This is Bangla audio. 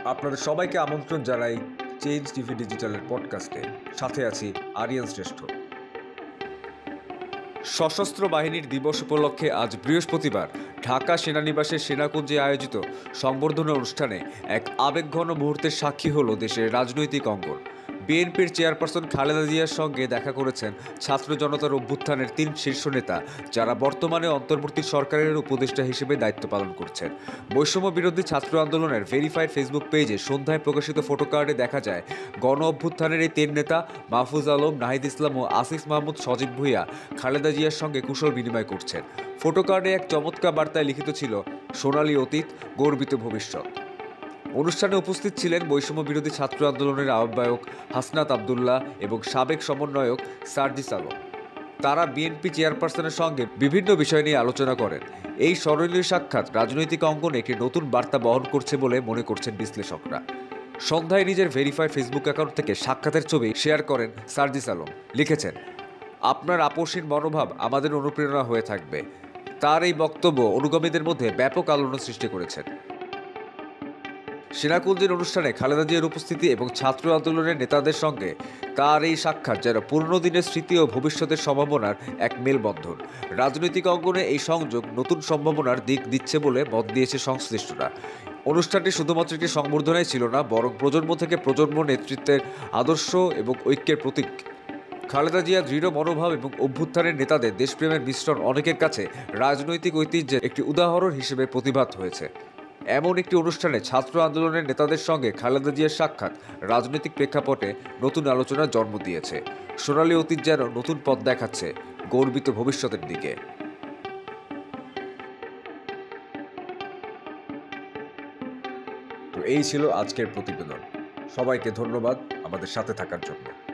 আপনাদের সবাইকে আমন্ত্রণ জানাই চেঞ্জ টিভি ডিজিটালের পডকাস্টে। সাথে আছি আরিয়ান শ্রেষ্ঠ। সশস্ত্র বাহিনীর দিবস উপলক্ষে আজ বৃহস্পতিবার ঢাকা সেনানিবাসে সেনাকুঞ্জে আয়োজিত সংবর্ধনা অনুষ্ঠানে এক আবেগঘন মুহূর্তের সাক্ষী হল দেশের রাজনৈতিক অঙ্গন। বিএনপির চেয়ারপারসন খালেদা জিয়ার সঙ্গে দেখা করেছেন ছাত্র জনতার অভ্যুত্থানের ৩ শীর্ষ নেতা, যারা বর্তমানে অন্তর্বর্তী সরকারের উপদেষ্টা হিসেবে দায়িত্ব পালন করছেন। বৈষম্য বিরোধী ছাত্র আন্দোলনের ভেরিফাইড ফেসবুক পেজে সন্ধ্যায় প্রকাশিত ফটোকার্ডে দেখা যায় গণ অভ্যুত্থানের এই ৩ নেতা মাহফুজ আলম, নাহিদ ইসলাম ও আসিফ মাহমুদ সজীব ভুঁইয়া খালেদা জিয়ার সঙ্গে কুশল বিনিময় করছেন। ফটোকার্ডে এক চমৎকার বার্তায় লিখিত ছিল, সোনালী অতীত, গর্বিত ভবিষ্যৎ। অনুষ্ঠানে উপস্থিত ছিলেন বৈষম্য বিরোধী ছাত্র আন্দোলনের আহ্বায়ক হাসনাত আবদুল্লাহ এবং সাবেক সমন্বয়ক সার্জিস আলম। তারা বিএনপি চেয়ারপারসনের সঙ্গে বিভিন্ন বিষয় নিয়ে আলোচনা করেন। এই স্মরণীয় সাক্ষাৎ রাজনৈতিক অঙ্গনে একটি নতুন বার্তা বহন করছে বলে মনে করছেন বিশ্লেষকরা। সন্ধ্যায় নিজের ভেরিফাইড ফেসবুক অ্যাকাউন্ট থেকে সাক্ষাতের ছবি শেয়ার করেন সার্জিস আলম। লিখেছেন, আপনার আপসীন মনোভাব আমাদের অনুপ্রেরণা হয়ে থাকবে। তার এই বক্তব্য অনুগামীদের মধ্যে ব্যাপক আলোড়ন সৃষ্টি করেছেন। সেনাকুঞ্জের অনুষ্ঠানে খালেদা জিয়ার উপস্থিতি এবং ছাত্র আন্দোলনের নেতাদের সঙ্গে তার এই সাক্ষাৎ যেন পুরনো দিনের স্মৃতি ও ভবিষ্যতের সম্ভাবনার এক মেলবন্ধন। রাজনৈতিক অঙ্গনে এই সংযোগ নতুন সম্ভাবনার দিক দিচ্ছে বলে মত দিয়েছে সংশ্লিষ্টরা। অনুষ্ঠানটি শুধুমাত্র একটি সংবর্ধনাই ছিল না, বরং প্রজন্ম থেকে প্রজন্ম নেতৃত্বের আদর্শ এবং ঐক্যের প্রতীক। খালেদা জিয়া দৃঢ় মনোভাব এবং অভ্যুত্থানের নেতাদের দেশপ্রেমের মিশ্রণ অনেকের কাছে রাজনৈতিক ঐতিহ্যের একটি উদাহরণ হিসেবে প্রতিভাত হয়েছে। এমন একটি অনুষ্ঠানে ছাত্র আন্দোলনের নেতাদের সঙ্গে খালেদা জিয়ার সাক্ষাৎ রাজনৈতিক প্রেক্ষাপটে নতুন আলোচনার জন্ম দিয়েছে। সোনালী অতীত যেন নতুন পথ দেখাচ্ছে গর্বিত ভবিষ্যতের দিকে। তো এই ছিল আজকের প্রতিবেদন। সবাইকে ধন্যবাদ আমাদের সাথে থাকার জন্য।